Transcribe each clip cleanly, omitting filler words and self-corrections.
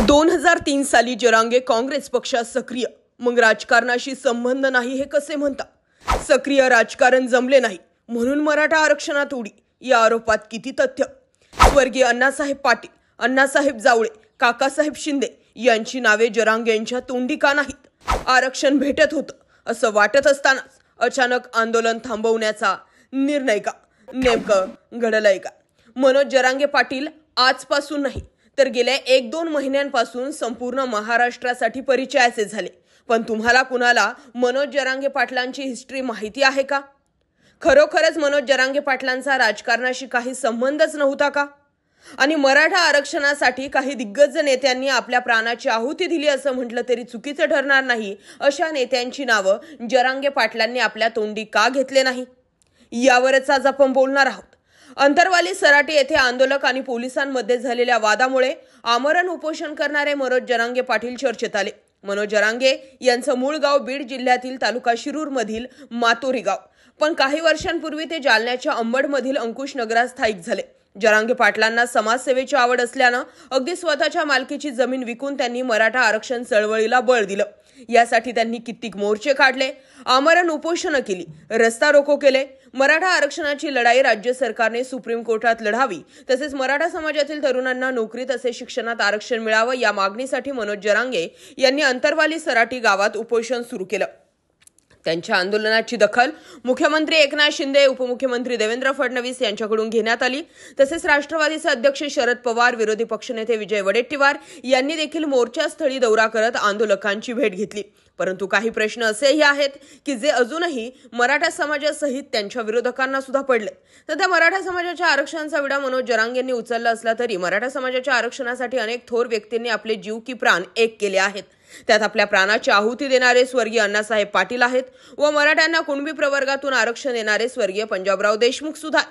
2003 साली जरांगे काँग्रेस पक्षात सक्रिय, मग राजकारणाशी संबंध नाही हे कसे म्हणता? सक्रिय राजकारण जमले नाही म्हणून मराठा आरक्षणात उडी, या आरोपात किती तथ्य? स्वर्गीय अण्णासाहेब पाटील, अण्णासाहेब जावळे, काकासाहेब शिंदे यांची नावे जरांगे यांच्या तोंडी का नाहीत? आरक्षण भेटत होतं असं वाटत असतानाच अचानक आंदोलन थांबवण्याचा निर्णय का? नेमकं घडलंय का? मनोज जरांगे पाटील आजपासून नाही तर गेल्या 1-2 महिन्यांपासून संपूर्ण महाराष्ट्रासाठी परिचयाचे झाले। पण तुम्हाला कुणाला मनोज जरांगे पाटलांची हिस्ट्री माहिती आहे का? खरोखरच मनोज जरांगे पाटलांचा राजकारणाशी काही संबंधच नव्हता का? आणि मराठा आरक्षणासाठी काही दिग्गज नेत्यांनी आपल्या प्राणाची आहुती दिली असं म्हटलं तरी चुकीचं ठरणार नाही। अशा नेत्यांची नावं जरांगे पाटलांनी आपल्या तोंडी का घेतले नाही, यावरच आज आपण बोलणार आहोत। अंतरवाली सराटी येथे आंदोलक आणि पोलिसांमध्ये झालेल्या वादामुळे आमरण उपोषण करणारे मनोज जरांगे पाटील चर्चेत आले। मनोज जरांगे यांचं मूळ गाव बीड जिल्ह्यातील तालुका शिरूर मधील मातोरी गाव, पण काही वर्षांपूर्वी ते जालन्याच्या अंबडमधील अंकुश नगरात स्थायिक झाले। जरांगे पाटलांना समाजसेवेची आवड असल्यानं अगदी स्वतःच्या मालकीची जमीन विकून त्यांनी मराठा आरक्षण चळवळीला बळ दिलं। यासाठी त्यांनी कित्येक मोर्चे काढले, आमरण उपोषण केली, रस्ता रोको केले। मराठा आरक्षणाची लढाई राज्य सरकारने सुप्रीम कोर्टात लढावी, तसेच मराठा समाजातील तरुणांना नोकरी तसेच शिक्षणात आरक्षण मिळावं या मागणीसाठी मनोज जरांगे यांनी अंतरवाली सराटी गावात उपोषण सुरू केलं। त्यांच्या आंदोलनाची दखल मुख्यमंत्री एकनाथ शिंदे, उपमुख्यमंत्री देवेंद्र फडणवीस यांच्याकडून घेण्यात आली। तसेच राष्ट्रवादीचे अध्यक्ष शरद पवार, विरोधी पक्षनेते विजय वडेट्टीवार यांनी देखील मोर्चास्थळी दौरा करत आंदोलकांची भेट घेतली। परंतु काही प्रश्न असेही आहेत की जे अजूनही मराठा समाजासहित त्यांच्या विरोधकांना सुद्धा पडले। सध्या मराठा समाजाच्या आरक्षणाचा विडा मनोज जरांगेंनी उचलला असला तरी मराठा समाजाच्या आरक्षणासाठी अनेक थोर व्यक्तींनी आपले जीव की प्राण एक केले आहेत। त्यात आपल्या प्राणाची आहुती देणारे स्वर्गीय अण्णासाहेब पाटील आहेत व मराठ्यांना कुणबी प्रवर्गातून आरक्षण देणारे स्वर्गीय पंजाबराव देशमुख सुद्धा।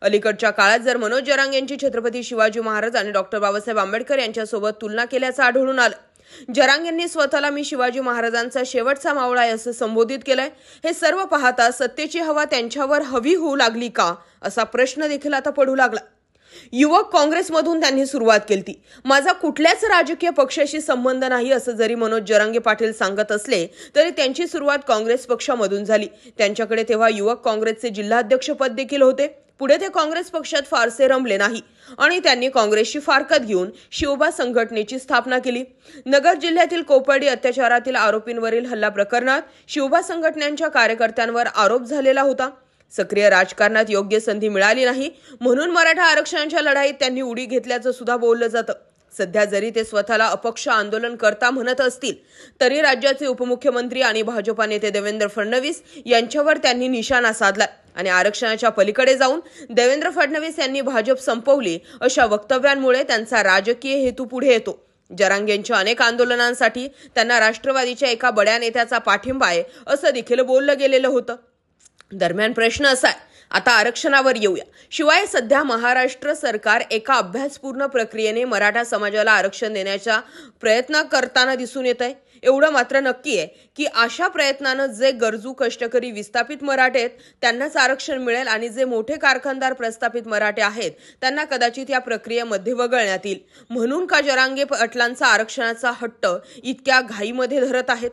अलीकडच्या काळात जर मनोज जरांगे यांची छत्रपती शिवाजी महाराज आणि डॉक्टर बाबासाहेब आंबेडकर यांच्यासोबत तुलना केल्याचं आढळून आलं। जरांगेंनी स्वतःला मी शिवाजी महाराजांचा शेवटचा मावळा आहे असं संबोधित केलंय। हे सर्व पाहता सत्तेची हवा त्यांच्यावर हवी होऊ लागली का, असा प्रश्न देखील आता पडू लागला। युवक काँग्रेसमधून त्यांनी सुरुवात केली। माझा कुठल्याच राजकीय पक्षाशी संबंध नाही असं जरी मनोज जरांगे पाटील सांगत असले तरी त्यांची सुरुवात काँग्रेस पक्षामधून झाली। त्यांच्याकडे तेव्हा युवक काँग्रेसचे जिल्हाध्यक्ष पद देखील होते। पुढे ते काँग्रेस पक्षात फारसे रमले नाही आणि त्यांनी काँग्रेसची फारकत घेऊन शिवबा संघटनेची स्थापना केली। नगर जिल्ह्यातील कोपर्डी अत्याचारातील आरोपींवरील हल्ला प्रकरणात शिवबा संघटनेच्या कार्यकर्त्यांवर आरोप झालेला होता। सक्रिय राजकारणात योग्य संधी मिळाली नाही म्हणून मराठा आरक्षणाच्या लढाईत त्यांनी उडी घेतल्याचं सुद्धा बोललं जातं। सध्या जरी ते स्वतःला अपक्ष आंदोलनकर्ता म्हणत असतील तरी राज्याचे उपमुख्यमंत्री आणि भाजपा नेते देवेंद्र फडणवीस यांच्यावर त्यांनी निशाणा साधला आणि आरक्षणाच्या पलीकडे जाऊन देवेंद्र फडणवीस यांनी भाजप संपवली अशा वक्तव्यांमुळे त्यांचा राजकीय हेतू पुढे येतो। जरांगेंच्या अनेक आंदोलनांसाठी त्यांना राष्ट्रवादीच्या एका बड्या नेत्याचा पाठिंबा आहे असं देखील बोललं गेलेलं होतं। दरम्यान प्रश्न असा आहे, आता आरक्षणावर येऊया। शिवाय सध्या महाराष्ट्र सरकार एका अभ्यासपूर्ण प्रक्रियेने मराठा समाजाला आरक्षण देण्याचा प्रयत्न करताना दिसून येत आहे। एवढं मात्र नक्की आहे की अशा प्रयत्नानं जे गरजू कष्टकरी विस्थापित मराठे आहेत त्यांनाच आरक्षण मिळेल आणि जे मोठे कारखानदार प्रस्थापित मराठे आहेत त्यांना कदाचित या प्रक्रियेमध्ये वगळण्यात येईल। म्हणून का जरांगे पाटलांचा आरक्षणाचा हट्ट इतक्या घाईमध्ये धरत आहेत?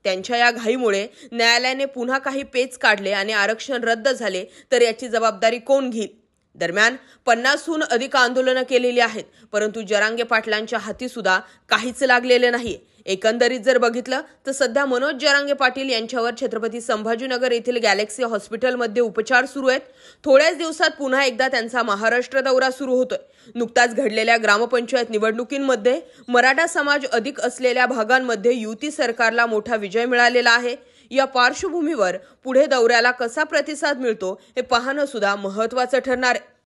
त्यांच्या या घाईमुळे न्यायालयाने पुन्हा काही पेच काढले आणि आरक्षण रद्द झाले तर याची जबाबदारी कोण घेईल? दरम्यान 50हून अधिक आंदोलनं केलेली आहेत परंतु जरांगे पाटलांच्या हाती सुद्धा काहीच लागलेले नाही। एकंदरीत जर बघितलं तर सध्या मनोज जरांगे पाटील यांच्यावर छत्रपती संभाजीनगर येथील गॅलेक्सी हॉस्पिटलमध्ये उपचार सुरू आहेत। थोड्याच दिवसात पुन्हा एकदा त्यांचा महाराष्ट्र दौरा सुरू होतोय। नुकताच घडलेल्या ग्रामपंचायत निवडणुकींमध्ये मराठा समाज अधिक असलेल्या भागांमध्ये युती सरकारला मोठा विजय मिळालेला आहे। या पार्श्वभूमीवर पुढे दौऱ्याला कसा प्रतिसाद मिळतो हे पाहणं सुद्धा महत्त्वाचं ठरणार आहे।